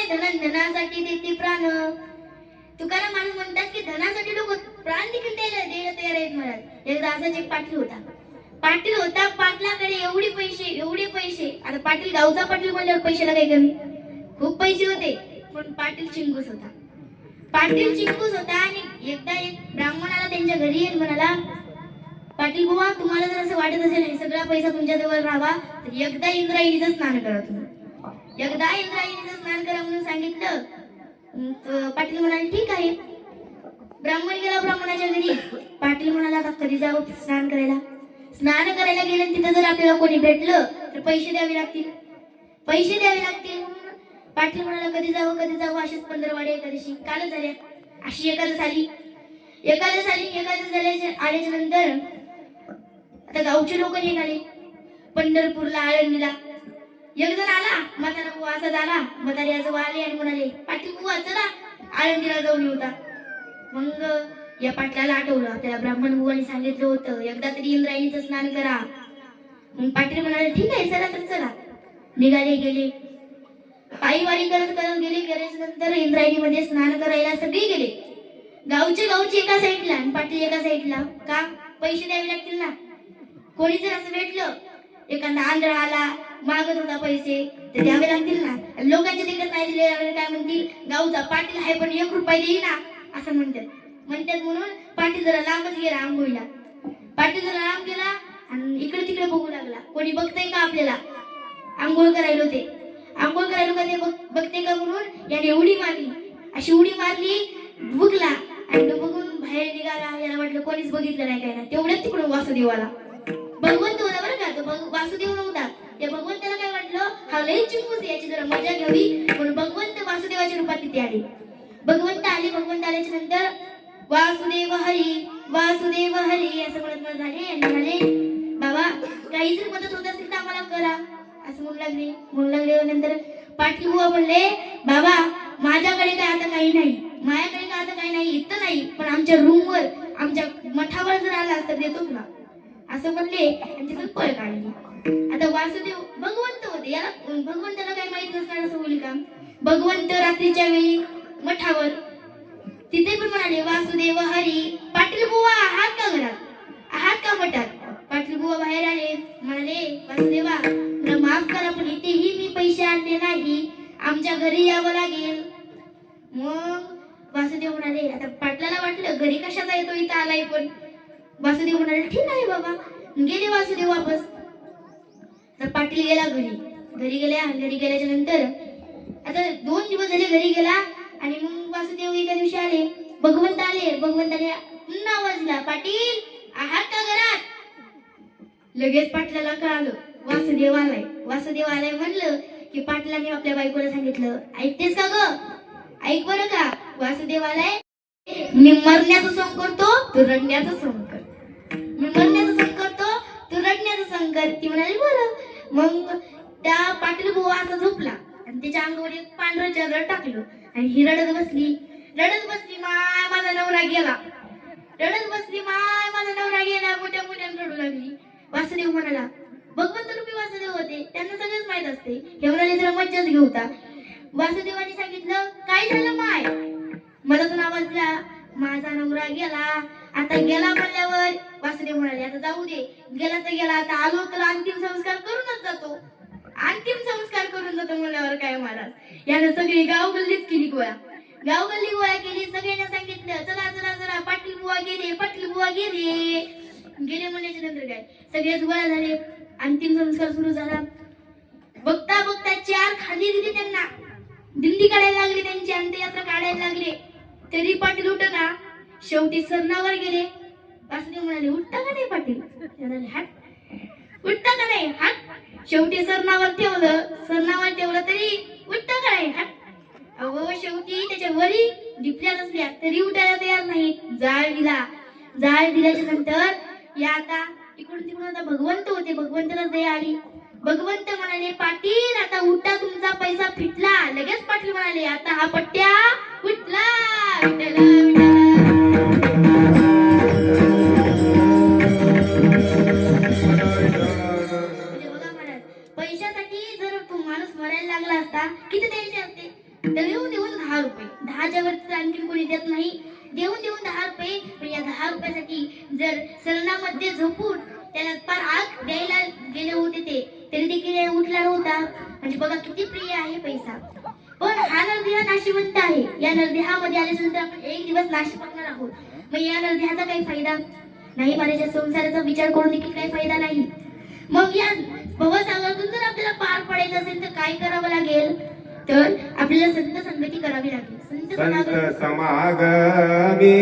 धनासाठी देते प्राण. तुकाराम महाराज म्हणतात की धनासाठी लोक प्राण देखील द्यायला तयार आहेत महाराज. एकदा असाच एक पाटील होता. पाटलाकडे एवढे पैसे. आता पाटील गावचा पाटील म्हणल्यावर पैशाला काही कमी, खूप पैसे होते. पण पाटील चिंगूस होता. आणि एकदा एक ब्राह्मणाला त्यांच्या घरी येईल म्हणाला, पाटील बुवा तुम्हाला जर असं वाटत असेल हे सगळा पैसा तुमच्या जवळ राहावा तर एकदा इंद्रायणीचं स्नान करा तुम्ही. म्हणून सांगितलं. पाटील म्हणाले ठीक आहे. ब्राह्मण गेला ब्राह्मणाच्या घरी. पाटील म्हणाला आता कधी जावं स्नान करायला गेलं तिथं जर आपल्याला कोणी भेटलं तर पैसे द्यावे लागतील. पाटील म्हणाला कधी जावं अशीच पंधरवाडी एकादशी कालच झाल्या. अशी एकादश आली. आल्याच्या नंतर आता गावचे लोक निघाले पंढरपूरला, आळंदीला. एक जण आला म्हातारा बुवा असा झाला. म्हातारी आजोबा आले आणि म्हणाले पाटील बुवा चला आळंदीला जाऊन येऊ. मग या पाटलाला आठवलं आपल्याला ब्राह्मण बुवानी सांगितलं होतं एकदा तरी इंद्रायणीचं स्नान करा. मग पाटील म्हणाले ठीक आहे चला तर चला. गेले पायी वारी करत गेले. नंतर इंद्रायणीमध्ये स्नान करायला सगळे गेले. गावचे एका साईडला आणि पाटील एका साईडला. का पैसे द्यावे लागतील ना. कोणी जर असं भेटलं एखादा आंधळा आला मागत होता पैसे तर द्यावे लागतील ना. लोकांच्या देखत नाही दिले काय म्हणतील गावचा पाटील आहे पण 1 रुपया देई ना असं म्हणतात. म्हणून पाटील जरा लांबच गेला आंघोळीला. लांब गेला आणि इकडे तिकडे बघू लागला. कोणी बघतंय का आपल्याला. आंघोळ करायला का ते बघते का म्हणून याने अशी उडी मारली बुगला आणि बघून बाहेर निघाला. याला वाटलं कोणीच बघितलं नाही काय ना. तेवढ्याच तिकडून वासुदेवाला भगवंत होता बरं का. तो वासुदेव नव्हता. त्या भगवंताला काय वाटलं हा लय चिंगूस याची जरा मजा घ्यावी म्हणून भगवंत वासुदेवाच्या रूपात तिथे आले. भगवंत आल्याच्या नंतर वासुदेव हरी असं म्हणत झाले आणि म्हणाले बाबा काही जर मदत होत असेल तर आम्हाला करा असं म्हणू लागले. नंतर पाटील बुवा म्हणले बाबा माझ्याकडे काय आता काही नाही इथं नाही पण आमच्या रूमवर आमच्या मठावर जर आला तर देतो तुला असं म्हणले आणि तिथून पळ काढली. आता वासुदेव भगवंत होते. याला भगवंताला काही माहित नसणार असं होईल का. भगवंत रात्रीच्या वेळी मठावर तिथे पण म्हणाले वासुदेव हरी. पाटील बुवा आहात का मठात. पाटील बुवा बाहेर आले म्हणाले वासुदेवा मला माफ करा पण इथेही मी पैसे आणले नाही आमच्या घरी यावं लागेल. मग वासुदेव म्हणाले आता पाटलाला वाटलं घरी कशाचा येतो इथं आलाय पण. वासुदेव म्हणाले ठीक आहे बाबा. गेले वासुदेव वापस. तर पाटील गेला घरी गेल्याच्या नंतर आता 2 दिवस झाले घरी गेला आणि मग वासुदेव एका दिवशी आले. भगवंताने पुन्हा वाजला पाटील आहात का घरात. लगेच पाटलाला कळालं वासुदेव आलाय. म्हणलं की पाटलाने आपल्या बायकोला सांगितलं ऐकतेस का ग ऐक बरं का वासुदेव आलाय. मी मरण्याचं सोंग करतो तू रडण्याचं सोंग कर. ती म्हणाली बरं. मग त्या पाटील बुवा असा झोपला आणि त्याच्या अंगावर एक पांढरं चादर टाकलं आणि ही रडत बसली माय माझा नवरा गेला. मोठ्या रडू लागली. वासुदेव म्हणाला भगवंत रूपी वासुदेव होते त्यांना सगळंच माहित असते. हे म्हणाले जरा मज्जाच घेऊता. वासुदेवाने सांगितलं काय झालं माय. मधातून आवाज दिला माझा नवरा गेला. आता गेला म्हणल्यावर वासुदेव म्हणाले आता जाऊ दे गेला तर गेला आता आलो तर अंतिम संस्कार करून जातो म्हणल्यावर काय महाराज याने सगळी गावगल्लीच केली गोळा केली. सगळ्यांना सांगितलं चला पाटील बुवा गेले म्हणल्याच्या नंतर काय सगळेच गोळा झाले. अंतिम संस्कार सुरू झाला. बघता 4 खांदी दिली त्यांना. दिंडी काढायला लागली त्यांची अंत्ययात्रा काढायला लागले. तरी पाटील उठना. शेवटी सरणावर गेले. वासुदेव म्हणाले उठता का नाही पाटील. उठता का नाही हात. शेवटी सरणावर ठेवलं तरी उठता का नाही हात. अहो शेवटी त्याच्या वरी डिपल्या नसल्या तरी उठायला तयार नाही. जाळ दिल्याच्या नंतर या आता इकडून तिकडून आता भगवंत होते. भगवंताला दया आली. भगवंत म्हणाले पाटील आता उठा तुमचा पैसा फिटला. लगेच पाटील म्हणाले आता हा पट्ट्या उठला. पैशासाठी जर तो माणूस मरायला लागला असता किती द्यायचे असते. तर झाल्याच्या नंतर आपण एक दिवस नाश पावणार आहोत. मग या ह्याचा काही फायदा नाही महाराज. या संसाराचा विचार करून देखील काही फायदा नाही. मग या भवसागरातून जर आपल्याला पार पडायचं असेल तर काय करावं लागेल? तर आपल्याला संत संगती करावी लागेल. संत समागमी